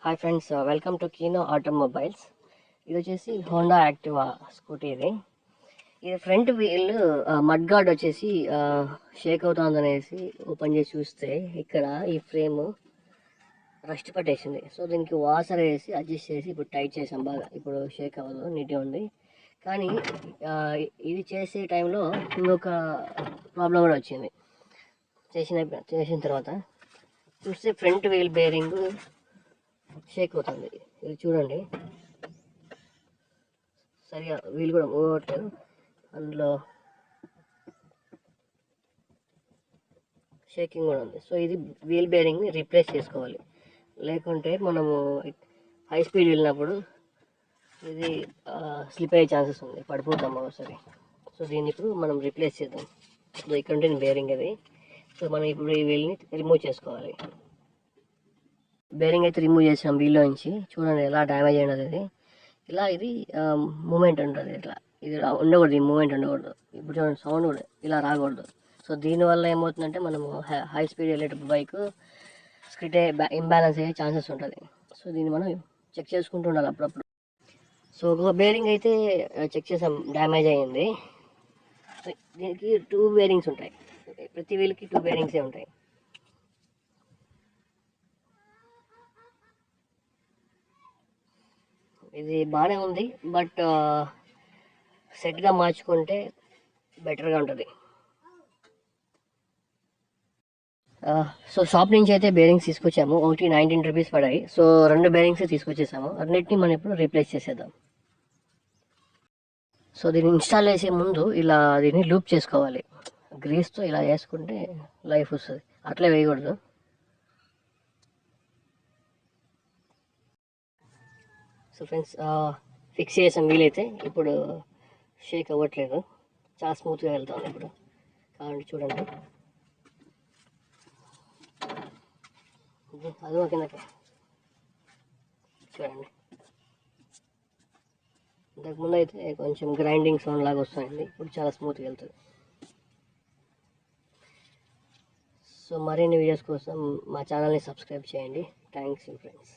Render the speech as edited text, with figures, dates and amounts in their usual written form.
Hi friends, welcome to Keeno automobiles. ఇది వచ్చేసి Honda Activa Scooty. ఇది ఫ్రంట్ వీల్ మడ్ గార్డ్ వచ్చేసి shake అవుతుంది అనేసి ఓపెన్ చేసి చూస్తే ఇక్కడ ఈ ఫ్రేమ్ రస్ట్ పట్టేసింది. సో దీనికి వాషర్ వేసి అడ్జస్ట్ చేసి ఇప్పుడు టైట్ చేసాం. బాగా ఇప్పుడు షేక్ అవ్వదు, నీట్గా ఉంది. కానీ ఇది చేసే టైంలో ఇంకొక ప్రాబ్లం కూడా వచ్చింది. చేసిన తర్వాత చూస్తే ఫ్రంట్ వీల్ బేరింగ్ షేక్ అవుతుంది. ఇది చూడండి, సరిగా వీల్ కూడా మూవ్ అవ్వట్లేదు. అందులో షేకింగ్ కూడా ఉంది. సో ఇది వీల్ బేరింగ్ని రీప్లేస్ చేసుకోవాలి, లేకుంటే మనము హై స్పీడ్ వెళ్ళినప్పుడు ఇది స్లిప్ అయ్యే ఛాన్సెస్ ఉంది, పడిపోతాము ఒకసారి. సో దీన్ని ఇప్పుడు మనం రీప్లేస్ చేద్దాం. సో ఇక్కడ ఉంటుంది బేరింగ్ అది. సో మనం ఇప్పుడు ఈ వీల్ని రిమూవ్ చేసుకోవాలి. బేరింగ్ అయితే రిమూవ్ చేసాం వీల్లో నుంచి. చూడండి ఎలా డ్యామేజ్ అయినది ఇది. ఇలా ఇది మూమెంట్ ఉంటుంది. ఇట్లా ఇది ఉండకూడదు, ఈ మూమెంట్ ఉండకూడదు. ఇప్పుడు చూడండి, సౌండ్ కూడా ఇలా రాకూడదు. సో దీనివల్ల ఏమవుతుందంటే మనము హై స్పీడ్ వెళ్ళేటప్పుడు బైక్ స్కిడ్ ఇంబ్యాలెన్స్ అయ్యే ఛాన్సెస్ ఉంటుంది. సో దీన్ని మనం చెక్ చేసుకుంటూ ఉండాలి అప్పుడప్పుడు. సో ఒక బేరింగ్ అయితే చెక్ చేసాం, డ్యామేజ్ అయ్యింది. దీనికి 2 బేరింగ్స్ ఉంటాయి, ప్రతి వీల్కి 2 బేరింగ్సే ఉంటాయి. ఇది బాగానే ఉంది, బట్ సెట్గా మార్చుకుంటే బెటర్గా ఉంటుంది. సో షాప్ నుంచి అయితే బేరింగ్స్ తీసుకొచ్చాము. ఒకటి 19 రూపీస్ పడాయి. సో 2 బేరింగ్స్ తీసుకొచ్చేసాము. అన్నిటిని మనం ఇప్పుడు రీప్లేస్ చేసేద్దాం. సో దీన్ని ఇన్స్టాల్ చేసే ముందు ఇలా దీన్ని లూప్ చేసుకోవాలి. గ్రీస్తో ఇలా వేసుకుంటే లైఫ్ వస్తుంది, అట్లే వేయకూడదు. సో ఫ్రెండ్స్, ఫిక్స్ చేసాం వీలైతే. ఇప్పుడు షేక్ అవ్వట్లేదు, చాలా స్మూత్గా వెళ్తాం ఇప్పుడు. కావాలంటే చూడండి, అది కిందకి చూడండి. ఇంతకుముందు అయితే కొంచెం గ్రైండింగ్ సౌండ్ లాగా వస్తుంది, ఇప్పుడు చాలా స్మూత్గా వెళ్తుంది. సో మరిన్ని వీడియోస్ కోసం మా ఛానల్ని సబ్స్క్రైబ్ చేయండి. Thanks friends.